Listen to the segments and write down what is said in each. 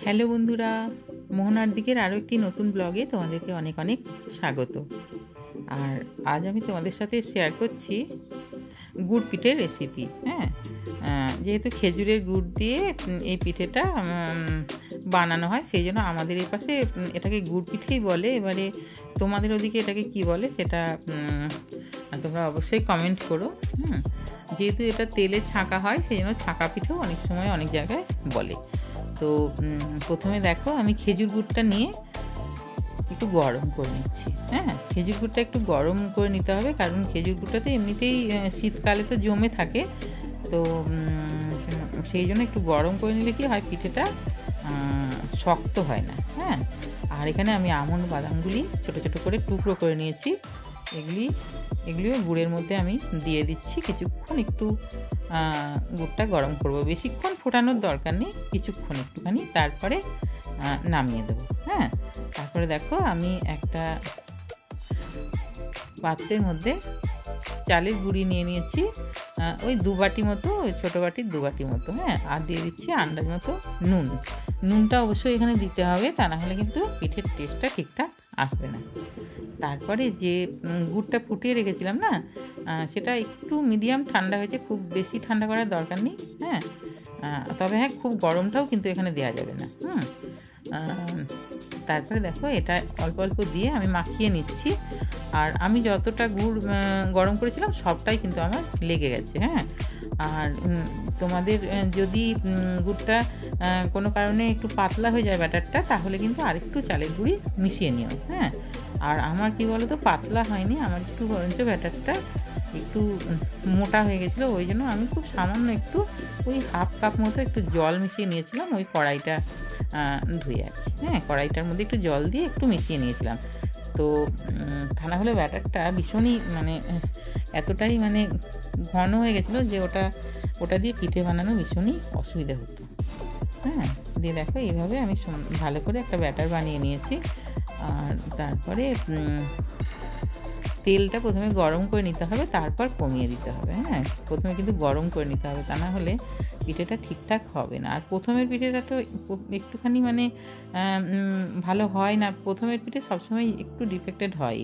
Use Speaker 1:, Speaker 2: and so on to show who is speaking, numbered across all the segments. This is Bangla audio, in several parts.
Speaker 1: হ্যালো বন্ধুরা, মোহনার দিকের আরও একটি নতুন ব্লগে তোমাদেরকে অনেক অনেক স্বাগত। আর আজ আমি তোমাদের সাথে শেয়ার করছি গুড় পিঠের রেসিপি। যেহেতু খেজুরের গুড় দিয়ে এই পিঠেটা বানানো হয়, সেই জন্য আমাদের এই পাশে এটাকে গুড় পিঠেই বলে। এবারে তোমাদের ওদিকে এটাকে কি বলে সেটা তোমরা অবশ্যই কমেন্ট করো। যেহেতু এটা তেলে ছাঁকা হয়, সেই জন্য ছাঁকা পিঠেও অনেক সময় অনেক জায়গায় বলে। তো প্রথমে দেখো, আমি খেজুর গুড়টা নিয়ে একটু গরম করে নিচ্ছি। খেজুর গুড়টা একটু গরম করে নিতে হবে, কারণ খেজুর গুড়টাতে এমনিতেই শীতকালে তো জমে থাকে, তো সেই জন্য একটু গরম করে নিলে কি হয়, পিঠেটা শক্ত হয় না। আর এখানে আমি আমন্ড বাদামগুলি ছোটো ছোটো করে টুকরো করে নিয়েছি। এগুলিও গুড়ের মধ্যে আমি দিয়ে দিচ্ছি। কিছুক্ষণ একটু গুড়টা গরম করব, বেশিক্ষণ ফোটানোর দরকার নেই, কিছুক্ষণ একটুখানি, তারপরে নামিয়ে দেবো। তারপরে দেখো, আমি একটা পাত্রের মধ্যে চালের গুঁড়ি নিয়ে নিয়েছি, ওই 2 বাটি মতো, ওই ছোটো বাটির 2 বাটি মতো। আর দিয়ে দিচ্ছি আন্দাজ মতো নুনটা অবশ্যই এখানে দিতে হবে, তা না হলে কিন্তু পিঠের টেস্টটা ঠিকঠাক আসবে না। তারপরে যে গুড়টা ফুটিয়ে রেখেছিলাম না, সেটা একটু মিডিয়াম ঠান্ডা হয়েছে, খুব বেশি ঠান্ডা করার দরকার নেই। তবে খুব গরমটাও কিন্তু এখানে দেওয়া যাবে না। তারপরে দেখো, এটা অল্প অল্প দিয়ে আমি মাখিয়ে নিচ্ছি। আর আমি যতটা গুড় গরম করেছিলাম সবটাই কিন্তু আমার লেগে গেছে। আর তোমাদের যদি গুড়টা কোনো কারণে একটু পাতলা হয়ে যায় ব্যাটারটা, তাহলে কিন্তু আরেকটু চালের গুঁড়ি মিশিয়ে নিও। আর আমার কি বলো তো, পাতলা হয়নি, আমার একটু বরঞ্চ ব্যাটারটা একটু মোটা হয়ে গেছিলো, ওই জন্য আমি খুব সামান্য একটু ওই হাফ কাপ মতো একটু জল মিশিয়ে নিয়েছিলাম ওই কড়াইটা ধুয়ে আর কি। কড়াইটার মধ্যে একটু জল দিয়ে একটু মিশিয়ে নিয়েছিলাম। তো তা না হলে ব্যাটারটা ভীষণই এতটাই ঘন হয়ে গেছিলো যে ওটা দিয়ে পিঠে বানানো ভীষণই অসুবিধা হতো। দিয়ে দেখো, এইভাবে আমি ভালো করে একটা ব্যাটার বানিয়ে নিয়েছি। আর তারপরে তেলটা প্রথমে গরম করে নিতে হবে, তারপর কমিয়ে দিতে হবে। প্রথমে কিন্তু গরম করে নিতে হবে, তা না হলে পিঠেটা ঠিকঠাক হবে না। আর প্রথমের পিঠেটা তো একটুখানি ভালো হয় না, প্রথমের পিঠে সবসময় একটু ডিফেক্টেড হয়।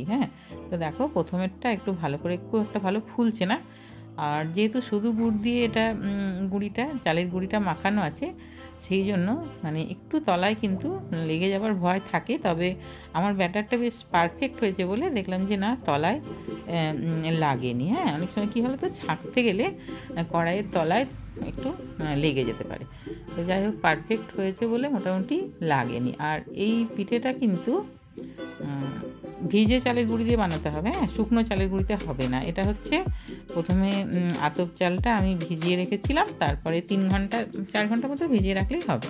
Speaker 1: তো দেখো, প্রথমেরটা একটু ভালো করে, খুব একটা ভালো ফুলছে না। আর যেহেতু শুধু গুড় দিয়ে এটা চালের গুঁড়িটা মাখানো আছে, সেই জন্য একটু তলায় কিন্তু লেগে যাবার ভয় থাকে। তবে আমার ব্যাটারটা বেশ পারফেক্ট হয়েছে বলে দেখলাম যে না, তলায় লাগেনি। অনেক সময় কী হলো, তো ছাঁকতে গেলে কড়াইয়ের তলায় একটু লেগে যেতে পারে। তো যাই হোক, পারফেক্ট হয়েছে বলে মোটামুটি লাগেনি। আর এই পিঠেটা কিন্তু ভিজে চালের গুঁড়ি দিয়ে বানাতে হবে, শুকনো চালের গুঁড়িতে হবে না। এটা হচ্ছে, প্রথমে আতপ চালটা আমি ভিজিয়ে রেখেছিলাম, তারপরে 4 ঘন্টা মতো ভিজিয়ে রাখলেই হবে।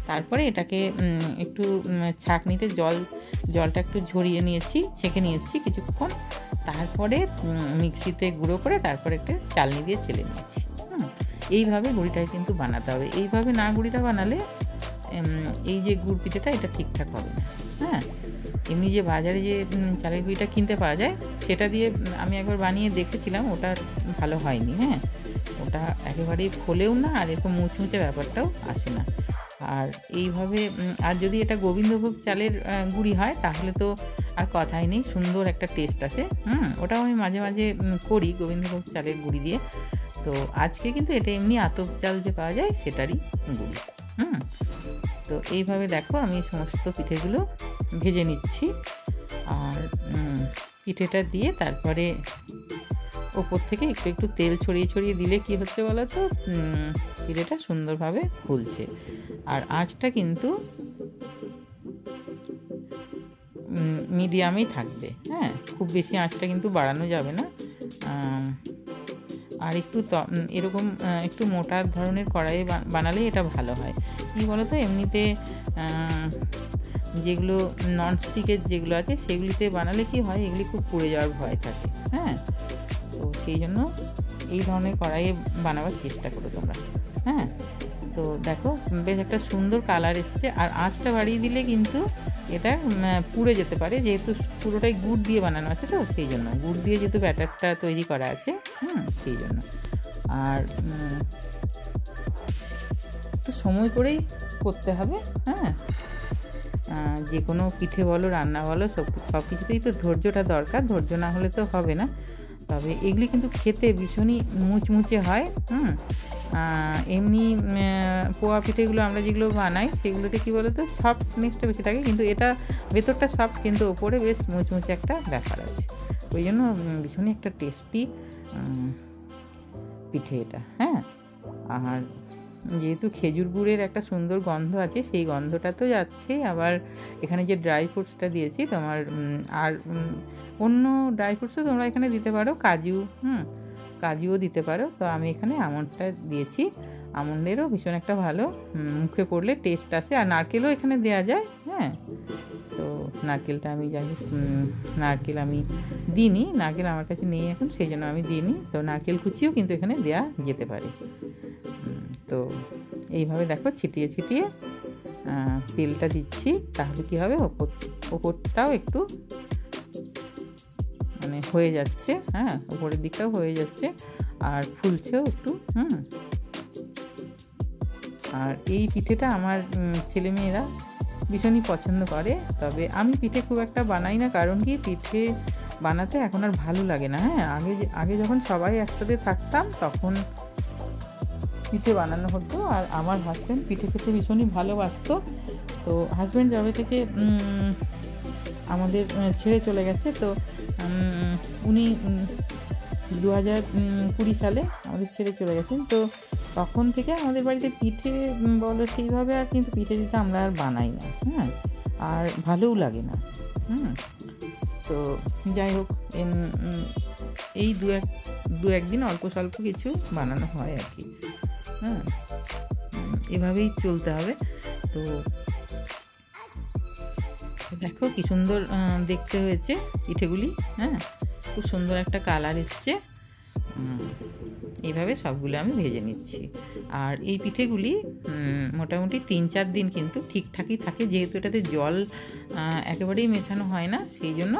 Speaker 1: তারপরে এটাকে একটু ছাঁকনিতে জলটা একটু ছেঁকে নিয়েছি কিছুক্ষণ, তারপরে মিক্সিতে গুঁড়ো করে তারপরে একটা চালনি দিয়ে চেলে নিয়েছি। এইভাবে গুঁড়িটা কিন্তু বানাতে হবে। এইভাবে না গুঁড়িটা বানালে এই যে গুড় পিঠেটা, এটা ঠিকঠাক হবে না। এমনি যে বাজারে যে চালের গুঁড়িটা কিনতে পাওয়া যায়, সেটা দিয়ে আমি একবার বানিয়ে দেখেছিলাম, ওটা ভালো হয়নি। ওটা একেবারেই ফোলেও না, আর এরকম মুচমুচে ব্যাপারটাও আসে না। আর এইভাবে, আর যদি এটা গোবিন্দভোগ চালের গুঁড়ি হয়, তাহলে তো আর কথাই নেই, সুন্দর একটা টেস্ট আসে। ওটাও আমি মাঝে মাঝে করি গোবিন্দভোগ চালের গুঁড়ি দিয়ে। তো আজকে কিন্তু এটা এমনি আতপ চাল যে পাওয়া যায়, সেটারই গুঁড়ি। তো এইভাবে দেখো, আমি সমস্ত পিঠেগুলো ভেজে নিচ্ছি। আর পিঠেটা দিয়ে তারপরে ওপর থেকে একটু একটু তেল ছড়িয়ে ছড়িয়ে দিলে কি হচ্ছে বলো তো, পিঠেটা সুন্দরভাবে ফুলছে। আর আঁচটা কিন্তু মিডিয়ামেই থাকবে। খুব বেশি আঁচটা কিন্তু বাড়ানো যাবে না। আর একটু এরকম একটু মোটা ধরনের কড়াইয়ে বানালেই এটা ভালো হয়। কী বলো তো, এমনিতে যেগুলো ননস্টিকের যেগুলো আছে, সেগুলিতে বানালে কি হয়, এগুলি খুব পুড়ে যাওয়ার ভয় থাকে। তো সেই জন্য এই ধরনের কড়াইয়ে বানাবার চেষ্টা করো তোমরা। তো দেখো, বেশ একটা সুন্দর কালার এসছে। আর আঁচটা বাড়িয়ে দিলে কিন্তু এটা পুড়ে যেতে পারে, যেহেতু পুরোটাই গুড় দিয়ে বানানো আছে, তো সেই জন্য গুড় দিয়ে যেহেতু ব্যাটারটা তৈরি করা আছে, সেই জন্য। আর সময় করেই করতে হবে। হ্যাঁ, যে কোনো পিঠে বলো, রান্না বলো, সব কিছুতেই তো ধৈর্যটা দরকার। ধৈর্য না হলে তো হবে না। তবে এগুলি কিন্তু খেতে ভীষণই মুচমুচে হয়। এমনি পোয়া পিঠেগুলো আমরা যেগুলো বানাই সেগুলোতে কী বলো তো, সফটনেসটা বেশি থাকে, কিন্তু এটা ভেতরটা সফট, কিন্তু ওপরে বেশ মুচমুচে একটা ব্যাপার আছে। ওই জন্য ভীষণই একটা টেস্টি পিঠে এটা। হ্যাঁ, আর যেহেতু খেজুর গুড়ের একটা সুন্দর গন্ধ আছে, সেই গন্ধটা তো যাচ্ছে, আবার এখানে যে ড্রাই ফ্রুটসটা দিয়েছি তোমার, আর অন্য ড্রাই ফ্রুটসও তোমরা এখানে দিতে পারো, কাজুও দিতে পারো। তো আমি এখানে আমন্ডটা দিয়েছি। আমন্ডেরও ভীষণ একটা ভালো মুখে পড়লে টেস্ট আসে, আর নারকেলও এখানে দেওয়া যায়। হ্যাঁ, তো নারকেলটা আমি নারকেল আমি দিইনি, নারকেল আমার কাছে নেই এখন, সেই জন্য আমি দিইনি। তো নারকেল কুচিও কিন্তু এখানে দেওয়া যেতে পারে। তো এইভাবে দেখো ছিটিয়ে ছিটিয়ে তেলটা দিচ্ছি, তাহলে কি হবে, ওপরটাও একটু মানে হয়ে যাচ্ছে। হ্যাঁ, উপরের দিকটাও হয়ে যাচ্ছে আর ফুলছেও একটু। আর এই পিঠেটা আমার ছেলেমেয়েরা ভীষণই পছন্দ করে। তবে আমি পিঠে খুব একটা বানাই না, কারণ কি, পিঠে বানাতে এখন আর ভালো লাগে না। হ্যাঁ, আগে যখন সবাই একসাথে থাকতাম তখন পিঠে বানানো হতো, আর আমার হাজব্যান্ড পিঠে খেতে ভীষণই ভালোবাসতো। তো হাজব্যান্ড যবে থেকে আমাদের ছেড়ে চলে গেছে, তো উনি 2020 সালে আমাদের ছেড়ে চলে গেছেন। তো তখন থেকে আমাদের বাড়িতে পিঠে বলো সেইভাবে আর কিন্তু পিঠে দিতে আমরা আর বানাই না। হ্যাঁ, আর ভালোও লাগে না। তো যাই হোক, এই দু একদিন অল্প স্বল্প কিছু বানানো হয় আর কি। হ্যাঁ, এভাবেই চলতে হবে। তো দেখো কি সুন্দর দেখতে হয়েছে পিঠেগুলি। হ্যাঁ, খুব সুন্দর একটা কালার এসছে। এইভাবে সবগুলো আমি ভেজে নিচ্ছি। আর এই পিঠেগুলি মোটামুটি 3-4 দিন কিন্তু ঠিকঠাকই থাকে, যেহেতু এটাতে জল একেবারেই মেশানো হয় না, সেই জন্য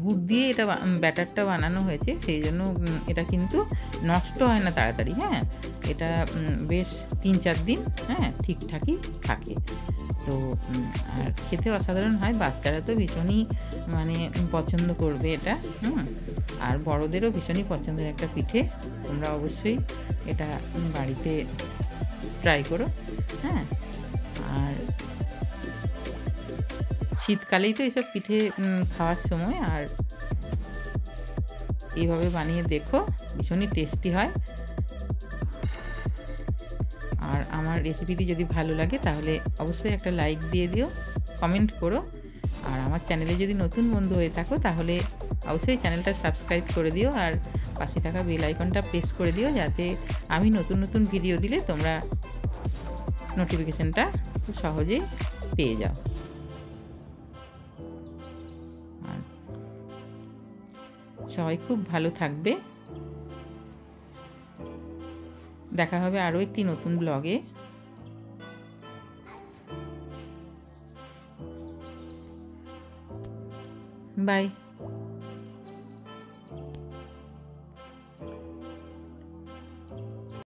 Speaker 1: গুড় দিয়ে এটা ব্যাটারটা বানানো হয়েছে, সেই জন্য এটা কিন্তু নষ্ট হয় না তাড়াতাড়ি। হ্যাঁ, এটা বেশ 3-4 দিন ঠিকঠাকই থাকে। তো আর খেতে অসাধারণ হয়, বাচ্চারা তো ভীষণই মানে পছন্দ করবে এটা। আর বড়দেরও ভীষণই পছন্দের একটা পিঠে। তোমরা অবশ্যই এটা বাড়িতে ট্রাই করো। হ্যাঁ, আর শীতকালেই তো এইসব পিঠে খাওয়ার সময়, আর এইভাবে বানিয়ে দেখো, ভীষণই টেস্টি হয়। আর আমার রেসিপিটি যদি ভালো লাগে তাহলে অবশ্যই একটা লাইক দিয়ে দিও, কমেন্ট করো। আর আমার চ্যানেলে যদি নতুন বন্ধু হয়ে থাকো তাহলে অবশ্যই চ্যানেলটা সাবস্ক্রাইব করে দিও, আর পাশে থাকা বেল আইকনটা প্রেস করে দিও, যাতে আমি নতুন নতুন ভিডিও দিলে তোমরা নোটিফিকেশানটা খুব সহজেই পেয়ে যাও। আর সবাই খুব ভালো থাকবে। দেখা হবে আরও একটি নতুন ব্লগে। বাই।